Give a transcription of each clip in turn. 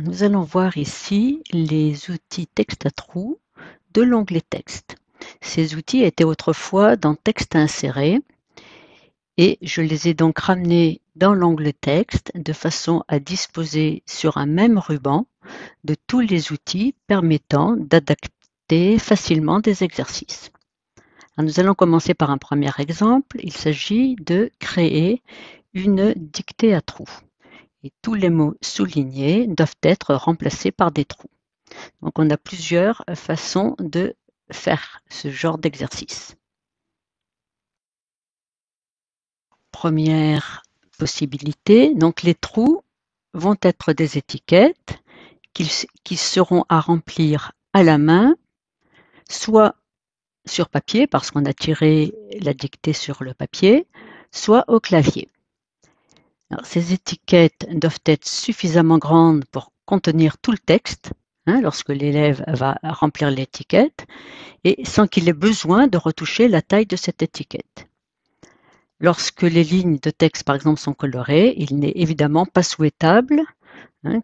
Nous allons voir ici les outils texte à trous de l'onglet texte. Ces outils étaient autrefois dans texte à insérer et je les ai donc ramenés dans l'onglet texte de façon à disposer sur un même ruban de tous les outils permettant d'adapter facilement des exercices. Alors, nous allons commencer par un premier exemple. Il s'agit de créer une dictée à trous. Et tous les mots soulignés doivent être remplacés par des trous. Donc on a plusieurs façons de faire ce genre d'exercice. Première possibilité, donc les trous vont être des étiquettes qui seront à remplir à la main, soit sur papier parce qu'on a tiré la dictée sur le papier, soit au clavier. Alors, ces étiquettes doivent être suffisamment grandes pour contenir tout le texte, lorsque l'élève va remplir l'étiquette, et sans qu'il ait besoin de retoucher la taille de cette étiquette. Lorsque les lignes de texte, par exemple, sont colorées, il n'est évidemment pas souhaitable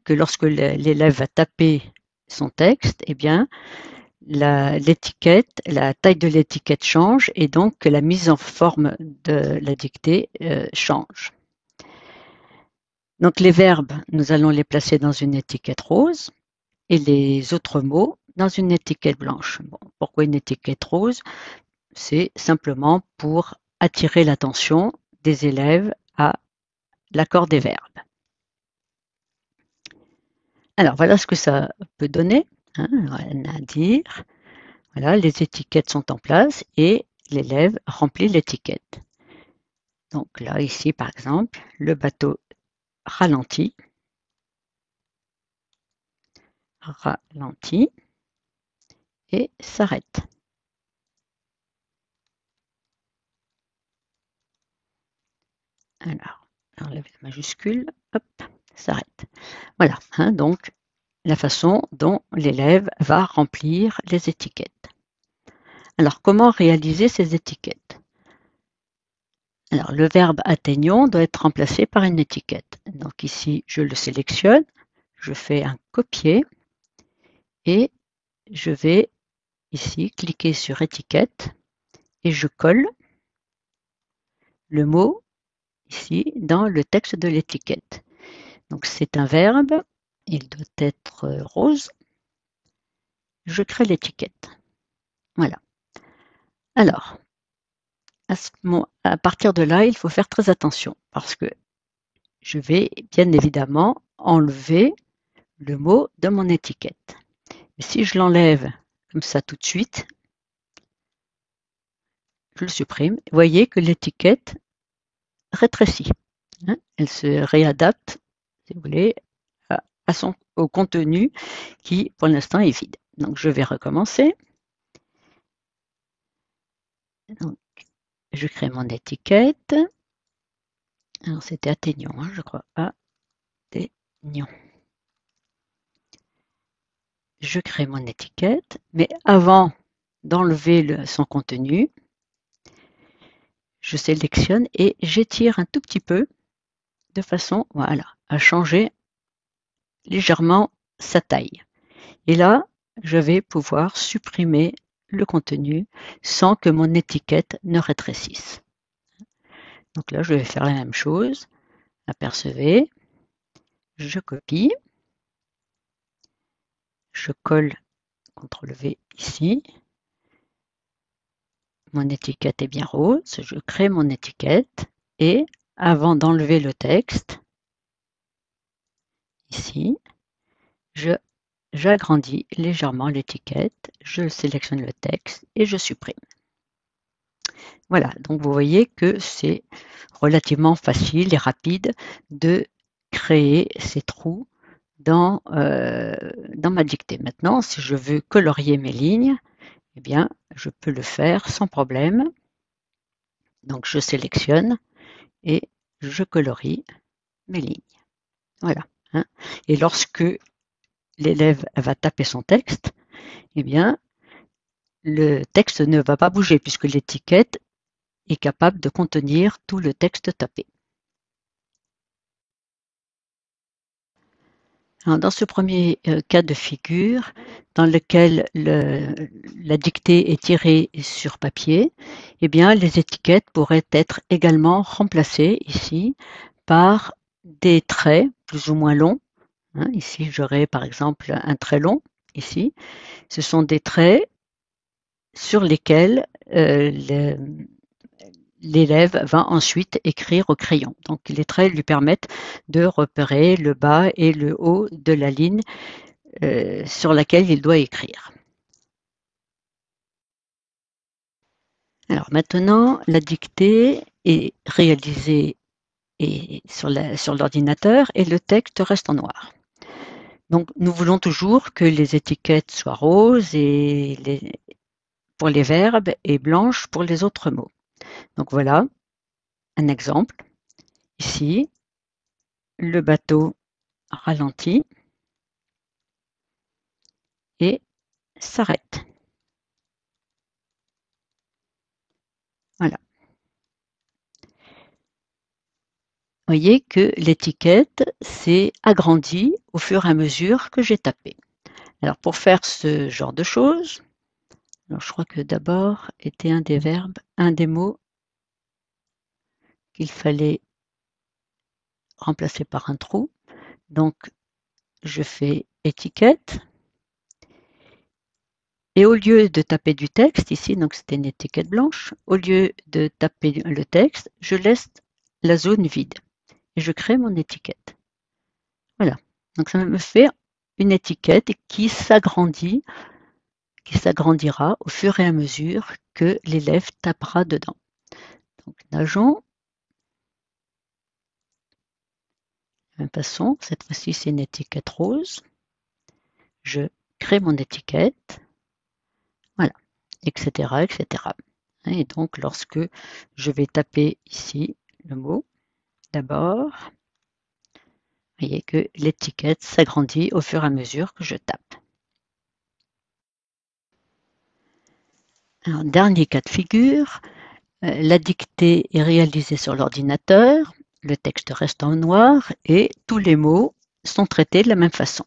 que lorsque l'élève va taper son texte, eh bien, la taille de l'étiquette change et donc que la mise en forme de la dictée change. Donc les verbes, nous allons les placer dans une étiquette rose et les autres mots dans une étiquette blanche. Bon, pourquoi une étiquette rose? C'est simplement pour attirer l'attention des élèves à l'accord des verbes. Alors voilà ce que ça peut donner, rien à dire. Voilà, les étiquettes sont en place et l'élève remplit l'étiquette. Donc là, ici par exemple, le bateau ralentit, et s'arrête. Alors, enlève la majuscule, hop, s'arrête. Voilà, donc la façon dont l'élève va remplir les étiquettes. Alors, comment réaliser ces étiquettes? Alors, le verbe atteignons doit être remplacé par une étiquette. Donc ici, je le sélectionne, je fais un copier et je vais ici cliquer sur étiquette et je colle le mot ici dans le texte de l'étiquette. Donc c'est un verbe, il doit être rose. Je crée l'étiquette. Voilà. Alors, à partir de là, il faut faire très attention parce que je vais bien évidemment enlever le mot de mon étiquette. Mais si je l'enlève comme ça tout de suite, je le supprime, vous voyez que l'étiquette rétrécit. Elle se réadapte, si vous voulez, au contenu qui, pour l'instant, est vide. Donc, je vais recommencer. Donc, je crée mon étiquette. Alors, c'était atteignons, je crois. Atteignons. Je crée mon étiquette, mais avant d'enlever son contenu, je sélectionne et j'étire un tout petit peu de façon, voilà, à changer légèrement sa taille. Et là, je vais pouvoir supprimer le contenu sans que mon étiquette ne rétrécisse. Donc là, je vais faire la même chose. Apercevez, je copie, je colle, CTRL-V ici. Mon étiquette est bien rose, je crée mon étiquette et avant d'enlever le texte, ici, j'agrandis légèrement l'étiquette, je sélectionne le texte et je supprime. Voilà, donc vous voyez que c'est relativement facile et rapide de créer ces trous dans ma dictée. Maintenant, si je veux colorier mes lignes, eh bien, je peux le faire sans problème. Donc, je sélectionne et je colorie mes lignes. Voilà. Et lorsque l'élève va taper son texte, eh bien, le texte ne va pas bouger puisque l'étiquette est capable de contenir tout le texte tapé. Alors, dans ce premier cas de figure, dans lequel la dictée est tirée sur papier, eh bien, les étiquettes pourraient être également remplacées ici par des traits plus ou moins longs. Hein. Ici, j'aurais par exemple un trait long. Ici, ce sont des traits sur lesquels l'élève va ensuite écrire au crayon. Donc les traits lui permettent de repérer le bas et le haut de la ligne sur laquelle il doit écrire. Alors maintenant, la dictée est réalisée sur l'ordinateur et le texte reste en noir. Donc nous voulons toujours que les étiquettes soient roses pour les verbes et blanches pour les autres mots. Donc voilà un exemple. Ici, le bateau ralentit et s'arrête. Voilà. Vous voyez que l'étiquette s'est agrandie au fur et à mesure que j'ai tapé. Alors pour faire ce genre de choses, alors je crois que d'abord était un des verbes, un des mots qu'il fallait remplacer par un trou. Donc je fais étiquette et au lieu de taper du texte ici, donc c'était une étiquette blanche, au lieu de taper le texte, je laisse la zone vide et je crée mon étiquette. Voilà. Donc ça me fait une étiquette qui s'agrandira au fur et à mesure que l'élève tapera dedans. Donc nageons. De la même façon, cette fois-ci c'est une étiquette rose. Je crée mon étiquette. Voilà, etc., etc. Et donc lorsque je vais taper ici le mot, d'abord, vous voyez que l'étiquette s'agrandit au fur et à mesure que je tape. Alors, dernier cas de figure, la dictée est réalisée sur l'ordinateur, le texte reste en noir et tous les mots sont traités de la même façon.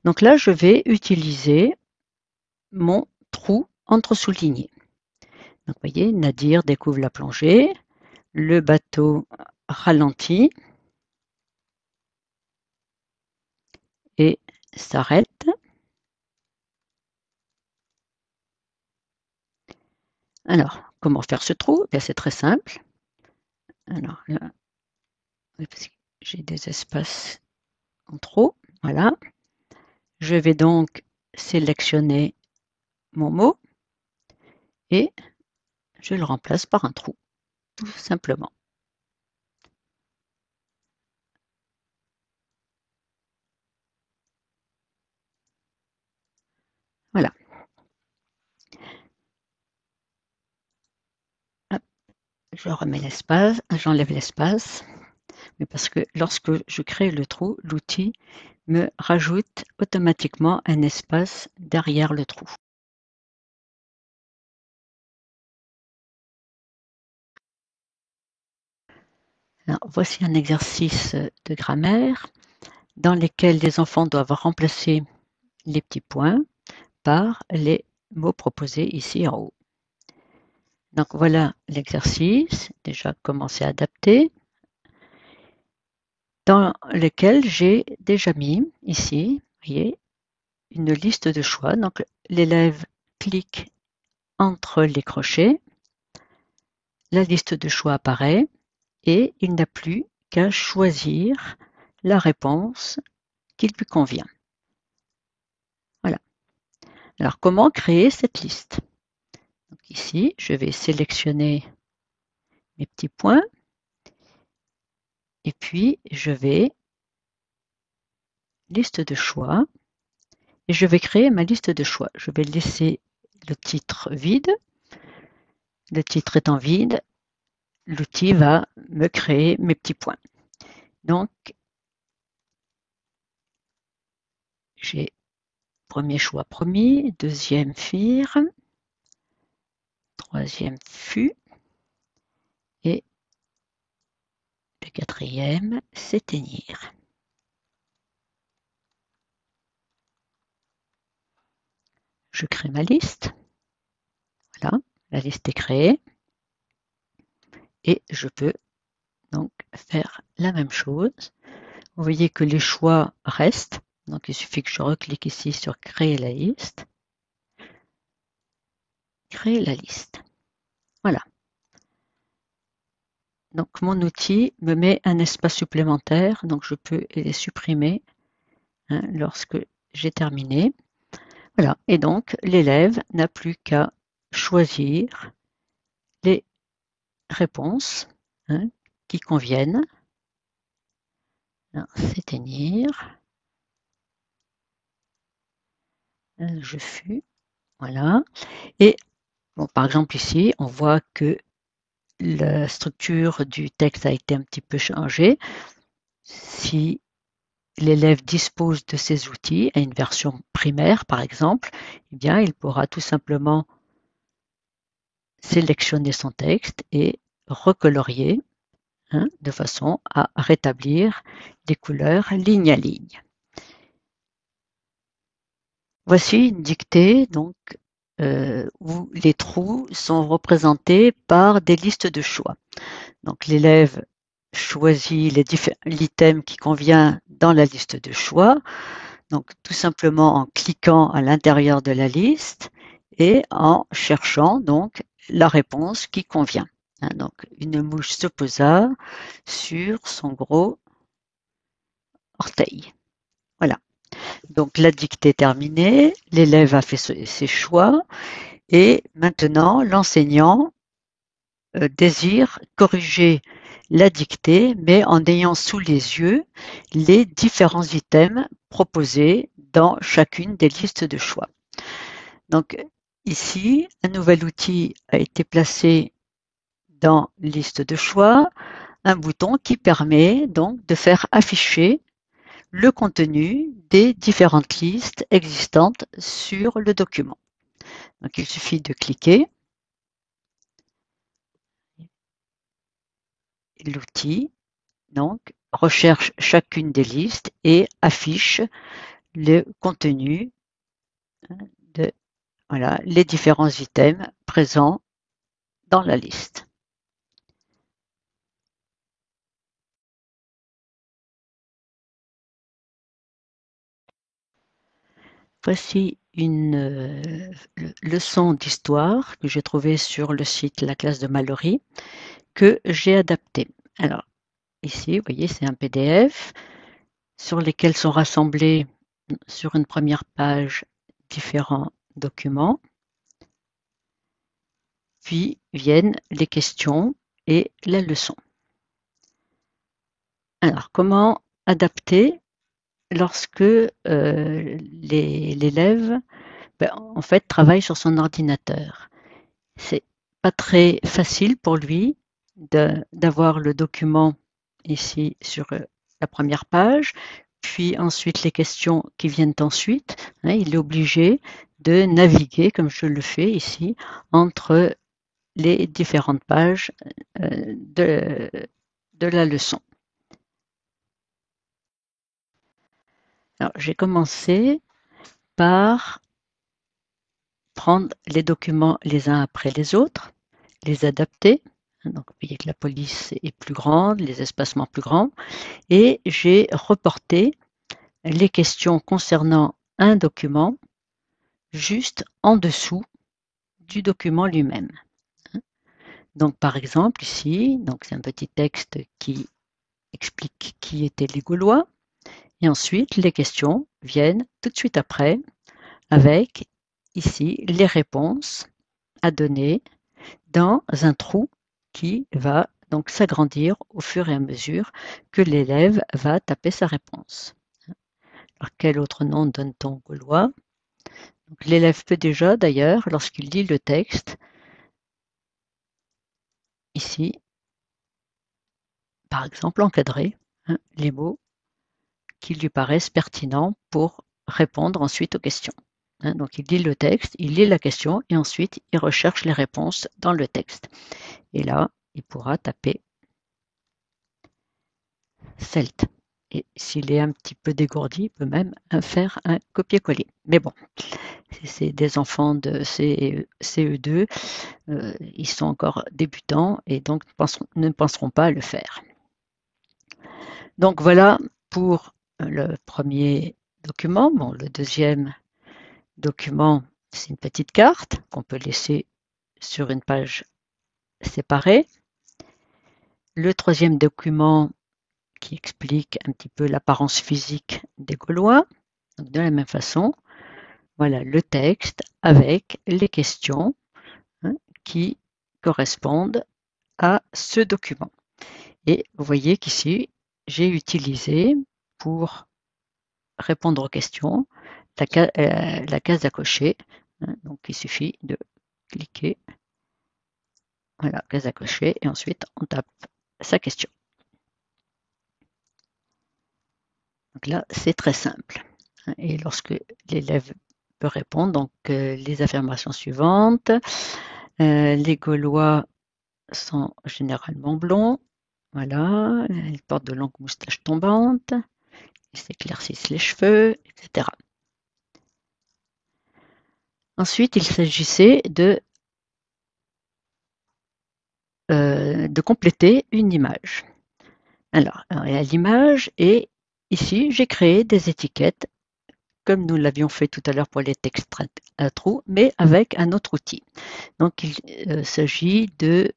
Donc là, je vais utiliser mon trou entre soulignés. Donc, vous voyez, Nadir découvre la plongée, le bateau ralentit et s'arrête. Alors, comment faire ce trou? Bien, c'est très simple. Alors là, parce que j'ai des espaces en trop. Voilà. Je vais donc sélectionner mon mot et je le remplace par un trou, tout simplement. Voilà. Hop, je remets l'espace, j'enlève l'espace, mais parce que lorsque je crée le trou, l'outil me rajoute automatiquement un espace derrière le trou. Alors, voici un exercice de grammaire dans lequel les enfants doivent remplacer les petits points par les mots proposés ici en haut. Donc voilà l'exercice, déjà commencé à adapter, dans lequel j'ai déjà mis ici, vous voyez, une liste de choix. Donc l'élève clique entre les crochets, la liste de choix apparaît et il n'a plus qu'à choisir la réponse qui lui convient. Voilà. Alors comment créer cette liste? Donc ici, je vais sélectionner mes petits points et puis je vais liste de choix et je vais créer ma liste de choix. Je vais laisser le titre vide. Le titre étant vide, l'outil va me créer mes petits points. Donc, j'ai premier choix promis, deuxième FIR, troisième FU et le quatrième s'éteignir. je crée ma liste. Voilà, la liste est créée. Et je peux donc faire la même chose. Vous voyez que les choix restent. Donc il suffit que je reclique ici sur créer la liste. Créer la liste. Voilà. Donc mon outil me met un espace supplémentaire, donc je peux les supprimer lorsque j'ai terminé. Voilà. Et donc l'élève n'a plus qu'à choisir les réponses qui conviennent. S'éteindre. Je fuis. Voilà. Et bon, par exemple ici, on voit que la structure du texte a été un petit peu changée. Si l'élève dispose de ces outils à une version primaire, par exemple, eh bien, il pourra tout simplement sélectionner son texte et recolorier de façon à rétablir des couleurs ligne à ligne. Voici une dictée donc, où les trous sont représentés par des listes de choix. Donc l'élève choisit l'item qui convient dans la liste de choix, donc tout simplement en cliquant à l'intérieur de la liste et en cherchant donc la réponse qui convient. Donc une mouche se posa sur son gros orteil. Voilà. Donc la dictée est terminée, l'élève a fait ses choix et maintenant l'enseignant désire corriger la dictée, mais en ayant sous les yeux les différents items proposés dans chacune des listes de choix. Donc ici, un nouvel outil a été placé dans liste de choix, un bouton qui permet donc de faire afficher le contenu des différentes listes existantes sur le document. Donc il suffit de cliquer. L'outil donc recherche chacune des listes et affiche le contenu de voilà, les différents items présents dans la liste. Voici une leçon d'histoire que j'ai trouvée sur le site La classe de Mallory que j'ai adaptée. Alors ici, vous voyez, c'est un PDF sur lesquels sont rassemblés sur une première page différents documents. Puis viennent les questions et la leçon. Alors, comment adapter lorsque l'élève en fait, travaille sur son ordinateur? C'est pas très facile pour lui d'avoir le document ici sur la première page, puis ensuite les questions qui viennent ensuite. Il est obligé de naviguer, comme je le fais ici, entre les différentes pages de la leçon. Alors, j'ai commencé par prendre les documents les uns après les autres, les adapter. Donc, vous voyez que la police est plus grande, les espacements plus grands. Et j'ai reporté les questions concernant un document juste en dessous du document lui-même. Donc, par exemple, ici, c'est un petit texte qui explique qui étaient les Gaulois. Et ensuite, les questions viennent tout de suite après avec ici les réponses à donner dans un trou qui va donc s'agrandir au fur et à mesure que l'élève va taper sa réponse. Alors, quel autre nom donne-t-on aux Gaulois? L'élève peut déjà, d'ailleurs, lorsqu'il lit le texte, ici, par exemple, encadrer les mots qui lui paraissent pertinents pour répondre ensuite aux questions. Donc il lit le texte, il lit la question et ensuite il recherche les réponses dans le texte. Et là, il pourra taper CELT Et s'il est un petit peu dégourdi, il peut même faire un copier-coller. Mais bon, c'est des enfants de CE2, ils sont encore débutants et donc ne penseront pas à le faire. Donc voilà pour le premier document. Bon, le deuxième document, c'est une petite carte qu'on peut laisser sur une page séparée. Le troisième document qui explique un petit peu l'apparence physique des Gaulois. Donc de la même façon, voilà le texte avec les questions, hein, qui correspondent à ce document. Et vous voyez qu'ici, j'ai utilisé pour répondre aux questions la case à cocher. Hein, donc il suffit de cliquer, voilà, case à cocher, et ensuite on tape sa question. Donc là, c'est très simple. Et lorsque l'élève peut répondre, donc les affirmations suivantes, les Gaulois sont généralement blonds, voilà, ils portent de longues moustaches tombantes, ils s'éclaircissent les cheveux, etc. Ensuite, il s'agissait de compléter une image. Alors, l'image, et ici, j'ai créé des étiquettes, comme nous l'avions fait tout à l'heure pour les textes à trous, mais avec un autre outil. Donc, il s'agit de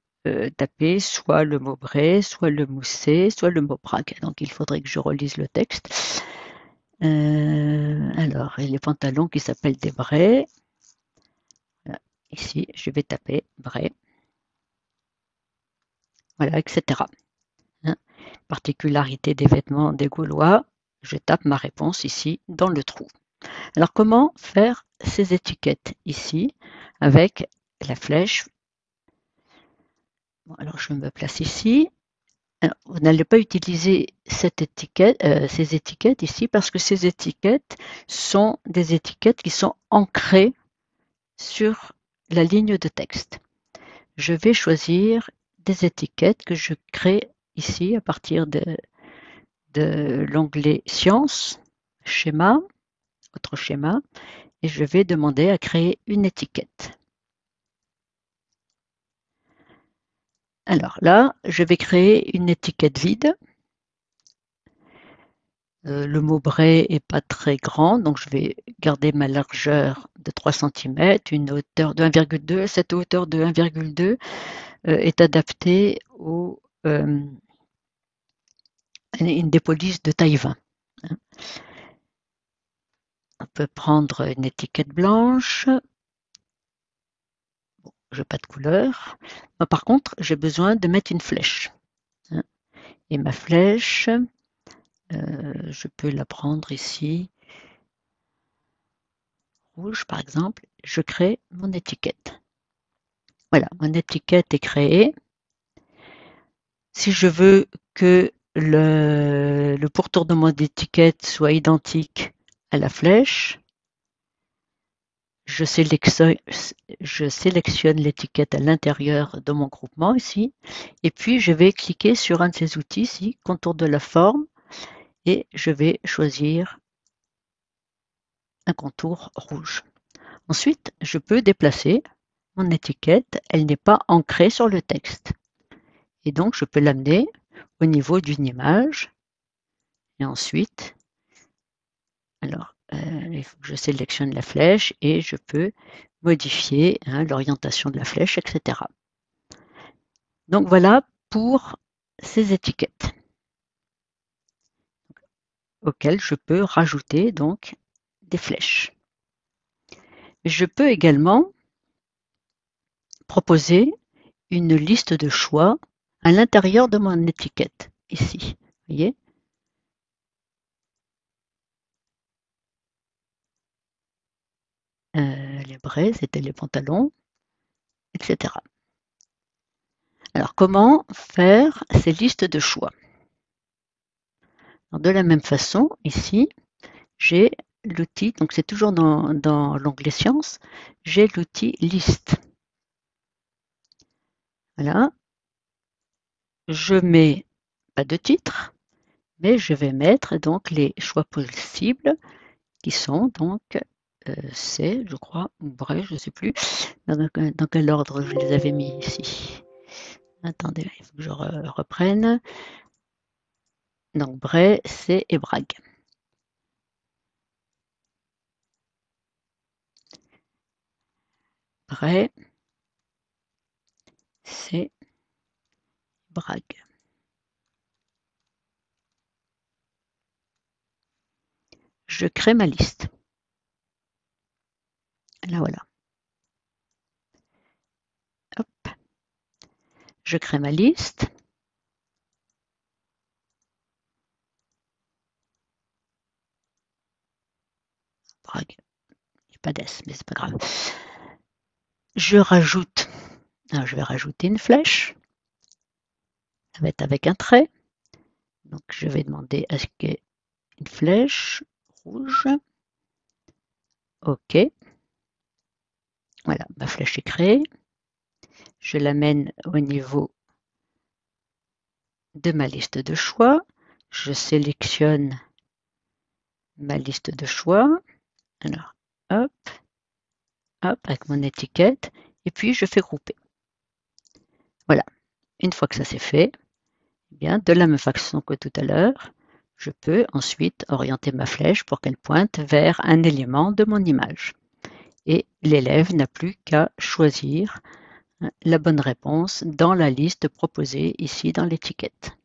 taper soit le mot bray, soit le mousset, soit le mot braque. Donc, il faudrait que je relise le texte. Alors, et les pantalons qui s'appellent des brays. Voilà. Ici, je vais taper bray. Voilà, etc. Hein. Particularité des vêtements des Gaulois, je tape ma réponse ici dans le trou. Alors, comment faire ces étiquettes ici avec la flèche? Bon, alors, je me place ici. Alors, vous n'allez pas utiliser cette étiquette, ces étiquettes ici parce que ces étiquettes sont des étiquettes qui sont ancrées sur la ligne de texte. Je vais choisir des étiquettes que je crée ici à partir de l'onglet Sciences, Schéma, autre schéma, et je vais demander à créer une étiquette. Alors là, je vais créer une étiquette vide. Le mot bray est pas très grand, donc je vais garder ma largeur de 3 cm, une hauteur de 1,2. Cette hauteur de 1,2 est adaptée à une dépolice de taille 20. On peut prendre une étiquette blanche. Bon, je n'ai pas de couleur. Par contre, j'ai besoin de mettre une flèche. Et ma flèche, je peux la prendre ici, rouge par exemple. Je crée mon étiquette. Voilà, mon étiquette est créée. Si je veux que le pourtour de mon étiquette soit identique à la flèche, je sélectionne l'étiquette à l'intérieur de mon groupement ici, et puis je vais cliquer sur un de ces outils ici, contour de la forme, et je vais choisir un contour rouge. Ensuite, je peux déplacer mon étiquette, elle n'est pas ancrée sur le texte. Et donc, je peux l'amener au niveau d'une image. Et ensuite, alors, il faut que je sélectionne la flèche et je peux modifier l'orientation de la flèche, etc. Donc voilà pour ces étiquettes auxquelles je peux rajouter donc des flèches. Je peux également proposer une liste de choix à l'intérieur de mon étiquette, ici. Vous voyez? Les braies, c'était les pantalons, etc. Alors, comment faire ces listes de choix? Alors, de la même façon, ici, j'ai l'outil, donc c'est toujours dans l'onglet Sciences, j'ai l'outil Liste. Voilà. Je mets pas de titre, mais je vais mettre donc les choix possibles qui sont donc C, je crois, ou Bray, je ne sais plus, dans quel ordre je les avais mis ici. Attendez, il faut que je reprenne. Donc Bray, C et Bragg. Bray, C, Bragg. Je crée ma liste. Là voilà. Hop. Je crée ma liste. Bragg. Il n'y a pas d'S, mais c'est pas grave. Je rajoute. Alors, je vais rajouter une flèche. Ça va être avec un trait. Donc je vais demander à ce qu'il y ait une flèche rouge. OK. Voilà, ma flèche est créée. Je l'amène au niveau de ma liste de choix. Je sélectionne ma liste de choix. Alors, hop, hop, avec mon étiquette. Et puis, je fais grouper. Voilà. Une fois que ça c'est fait, eh bien, de la même façon que tout à l'heure, je peux ensuite orienter ma flèche pour qu'elle pointe vers un élément de mon image. Et l'élève n'a plus qu'à choisir la bonne réponse dans la liste proposée ici dans l'étiquette.